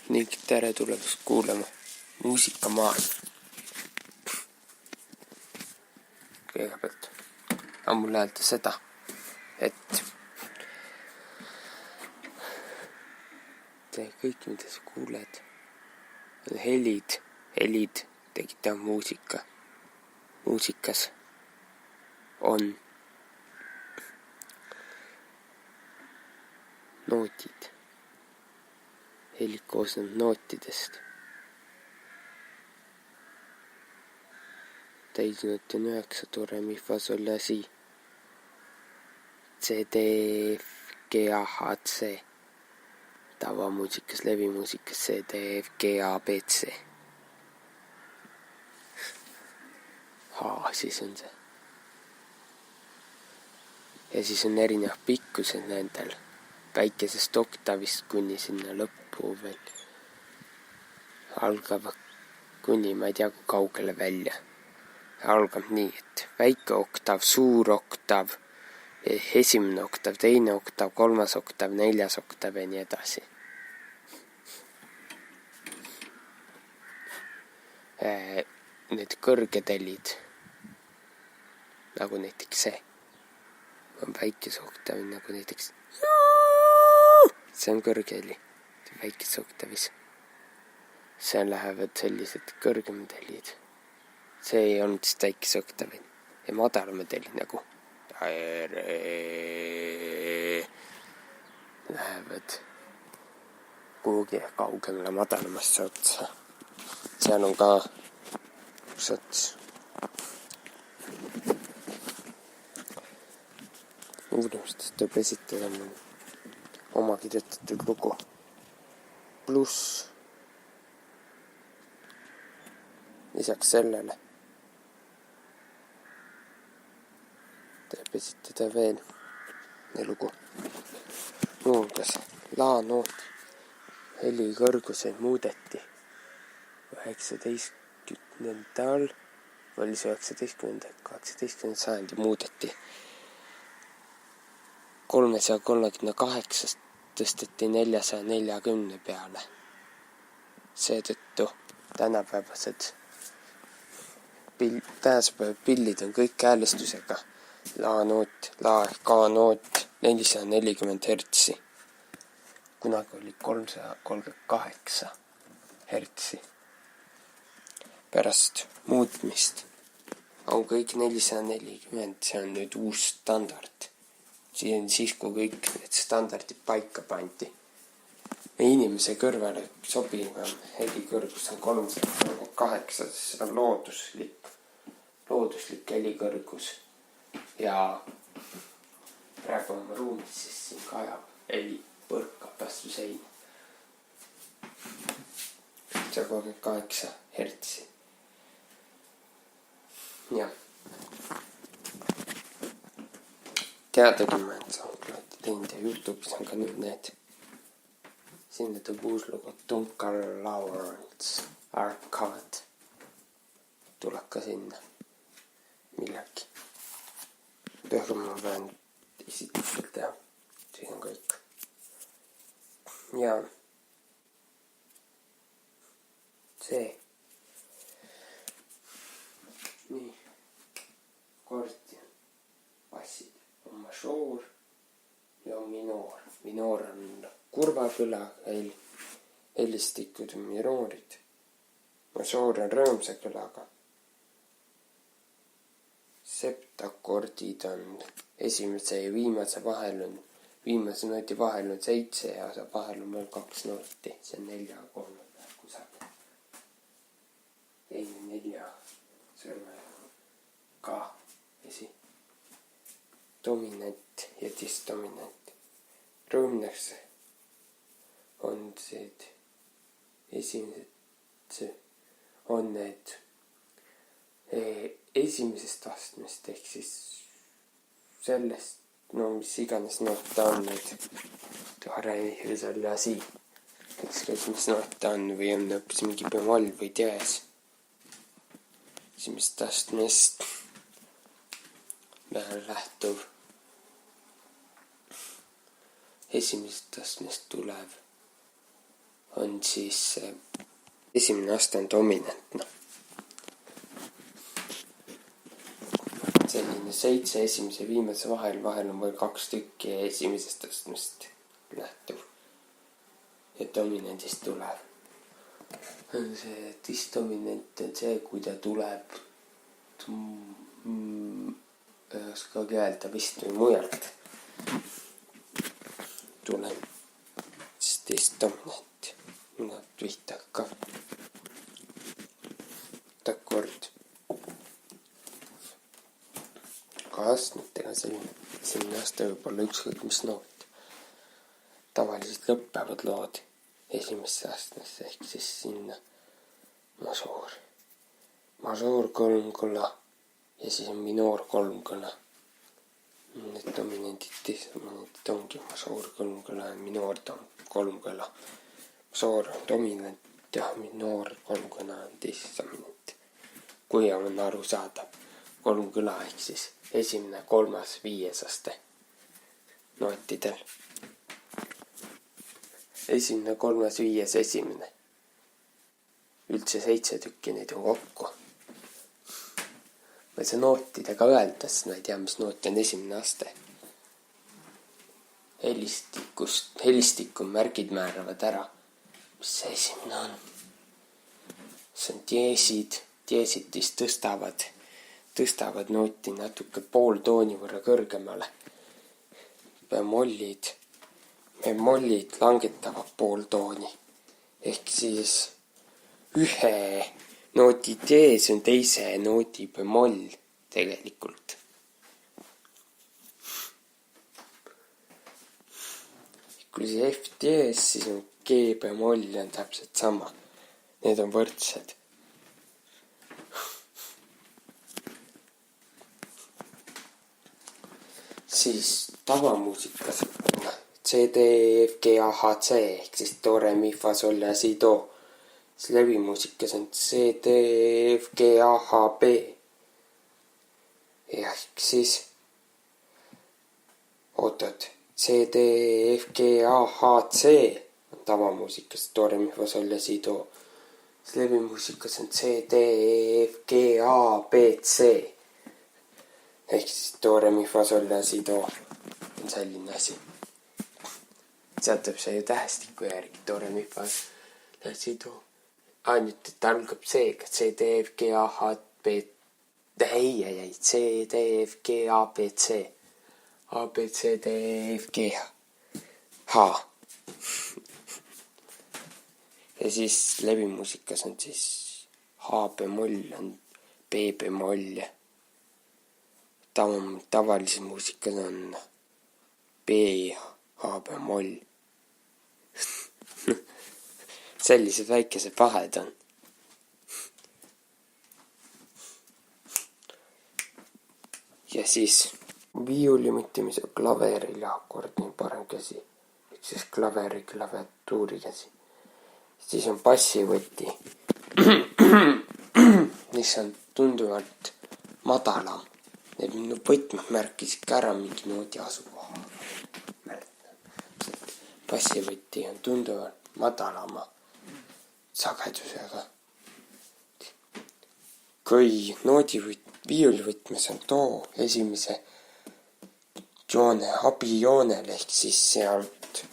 ning tere tulemast kuulama muusikamaailma. Kõigepealt on mul öelda seda, et kõik, mida sa kuuled, on helid tekitav muusika. Muusikas on nootid. Helid koosnevad nootidest. Täisnoot on 9, do, re, mi, fa, sol, la, si. C, D, F, G, A, H, C. Tavamuusikas, levimuusikas C, D, F, G, A, B, C. H siis on see. Ja siis on erinevad pikkused nendel. Väikesest oktavist kuni sinna lõppu veel. Algab kuni ma ei tea kui kaugele välja. Algab nii, et väike oktav, suur oktav, esimene oktav, teine oktav, kolmas oktav, neljas oktav ja nii edasi. Need kõrged helid, nagu näiteks see, on väikese oktavi, nagu näiteks see on kõrge heli, väikese oktavis. See lähevad sellised kõrgemad helid. See ei olnud siis väikese oktavi ja madalamad helid nagu lähevad kuhugi kaugemale madalamasse otsa. Seal on ka üks ots. Uurimustest tuleb esitada mul oma kirjutatud lugu. Pluss lisaks sellele tuleb esitada veel lugu. Muuhulgas la-noot heli kõrguseid muudeti 18. sajandi muudeti. 338 tõsteti 440 peale. Seetõttu tänapäevased pillid on kõik häälestusega. La-noot, la ehk A-noot 440 hertsi. Kunagi oli 338 hertsi. Pärast muutmist on kõik 440, see on nüüd uus standard. Siis, kui kõik need standardid paika pandi. Inimese kõrvale sobivam helikõrgus on 338, see on looduslik helikõrgus. Ja praegu on ruumis, siis siin kajab heli põrkab vastu seina. 38 hertsi. Jah. Teadagi ma olen SoundCloudi teinud ja YouTube'is on ka nüüd need. Sinna tõb uus lugu Duncan Lawrence Arcade. Tuleb ka sinna millegi. Aga ma pean isiklikult teha. Siin on kõik. Ja see. Nii. Kordi passid on mažoor ja minoor. Minoor on kurva kõlaga helistikud on minoorid. Mažoor on rõõmsa kõlaga. Septakordid on esimese ja viimase nooti vahel on 7 ja vahel on veel 2 nooti. See on 4 ja 3 kusagil. Ei, 4 sõrme ka esi. Dominant ja disdominant. Rõõmnaks on need esimesest astmest ehk siis sellest, mis iganes noot ta on nüüd. Tore või selle asi. Ükskõik mis noot ta on või on hoopis mingi bemoll või diaas. Esimesest astmest lähtuv. Esimesest astmest tulev on siis esimene aste on dominantne. Selline 7 esimese ja viimase vahel on veel 2 tükki esimesest astmest lähtuv ja dominantist tulev. See disdominant on see, kui ta tuleb ei oskagi öelda vist või mujalt tuleb siis disdominant. Mina vihtan ka. Takord. Ka astmetega selline aste võib olla ükskõik mis noot. Tavaliselt lõppevad lood esimesse astmesse ehk siis sinna masoor. Masoor 3 kõla ja siis on minoor 3 kõla. Need dominantid ongi masoor 3 kõla ja minoor 3 kõla. Masoor on dominant ja minoor 3 kõla on disdominant. Kui on aru saada 3 kõla ehk siis esimene, 3., 5. aste nootidel. Esimene, 3., 5., esimene. Üldse 7 tükki neid on kokku. Ma ei saa nootidega öelda, sest ma ei tea, mis noot on esimene aste. Helistikku märgid määravad ära, mis see esimene on. See on diesid. Diesid siis tõstavad nooti natuke pool tooni võrra kõrgemale. Bemollid langetavad pool tooni. Ehk siis ühe nooti D-s on teise nooti bemoll tegelikult. Kui see F D-s, siis on G bemoll on täpselt sama. Need on võrdsed. Siis tavamuusikas C, D, F, G, A, H, C ehk siis do, re, mi, fa, sol ja si, do. Siis levimuusikas on C, D, F, G, A, H, B. Ehk siis C, D, F, G, A, H, C on tavamuusikas do, re, mi, fa, sol ja si, do. Siis levimuusikas on C, D, F, G, A, B, C. Ehk siis do, re, mi, fa, sol ja si, do on selline asi. Sealt tuleb see ju tähestiku järgi do, re, mi, fa, sol ja si, do. Ainult, et algab C-ga C, D, F, G, A, H, B. Ei, C, D, F, G, A, B, C. A, B, C, D, F, G, H. Ja siis levimuusikas on siis H bemoll on B bemoll. Tavalises muusikas on B, H bemoll. Sellised väikesed vahed on. Ja siis viiuli müttimise klaveril ja akordil parem käsi. Ehk siis klaveri, klaviatuuri käsi. Siis on bassivõti, mis on tunduvalt madalam. Need minu võtmed märkisid ka ära mingi noodi asukoha. Bassivõti on tunduvalt madalama sagedusega. Kui viiulivõtmes on do esimese joone abijoonel ehk siis sealt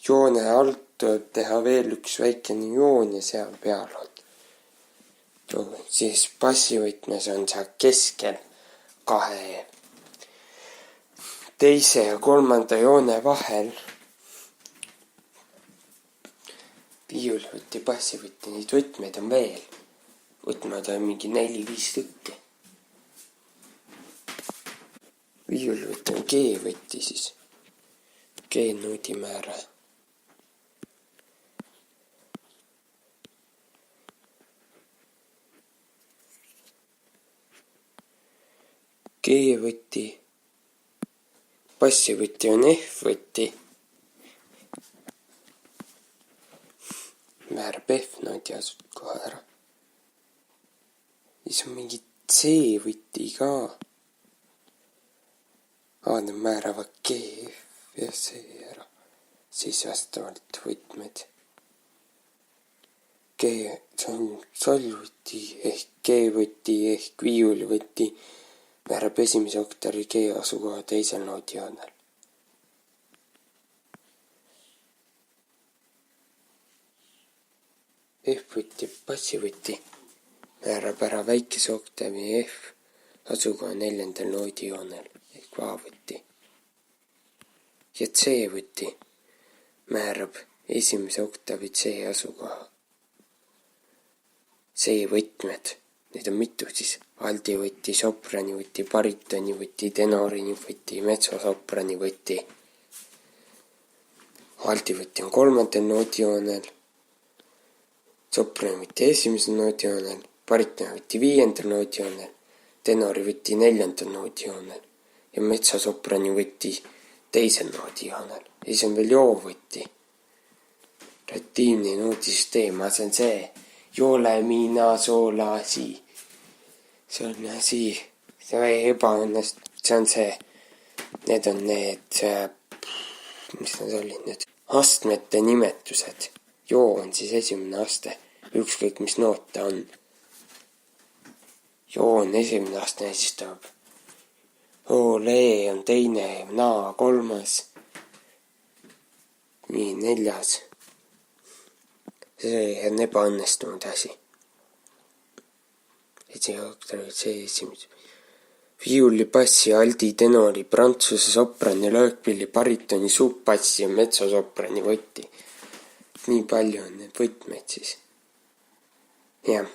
joone alt tuleb teha veel üks väikene joon ja seal peal on. Siis bassivõtmes on seal keskel 2 teise ja 3. joone vahel. Viiulivõti, bassivõti, neid võtmeid on veel. Võtmed on mingi 4-5 tükki. Viiulivõti on G-võti siis. G-noodi määra. G-võti. Bassivõti on F-võti. Määrab F-noodi asud kohe ära. Siis on mingi C-võti ka. Need määravad G, F ja C ära. Siis vastavalt võtmed. see on solvõti ehk G-võti ehk viiulivõti määrab esimese oktavi G asukoha teisel noodijoonel. F-võti bassivõti määrab ära väikese oktavi F asukoha neljandal noodijoonel ehk A-võti. Ja C-võti määrab esimese oktavi C asukoha. C-võtmed, neid on mitu siis, aldivõti, sopranivõti, baritonivõti, tenorinivõti, mezzosoopranivõti. Aldivõti on kolmandal noodijoonel, sopranivõti esimesel noodijoonel, baritonivõti viiendal noodijoonel, tenorivõti neljandal noodijoonel ja mezzosoopranivõti teisel noodijoonel. Ja siis on veel joovõti. Relatiivne noodisüsteem, see on see joole, miina, soola, si. See on si. See ebaõnnest, see on see. Need on need, mis need olid nüüd? Astmete nimetused. Joo on siis esimene aste, ükskõik mis noot ta on. Joo on esimene aste, siis tuleb ole on teine, naa kolmas, nii neljas. See on ebaõnnestunud asi. See esimene. Viiuli, bassi, aldi, tenori, prantsuse, soprani, löökpilli, baritoni, subbassi ja mezzosoprani võti. Nii palju on need võtmeid siis. Jah.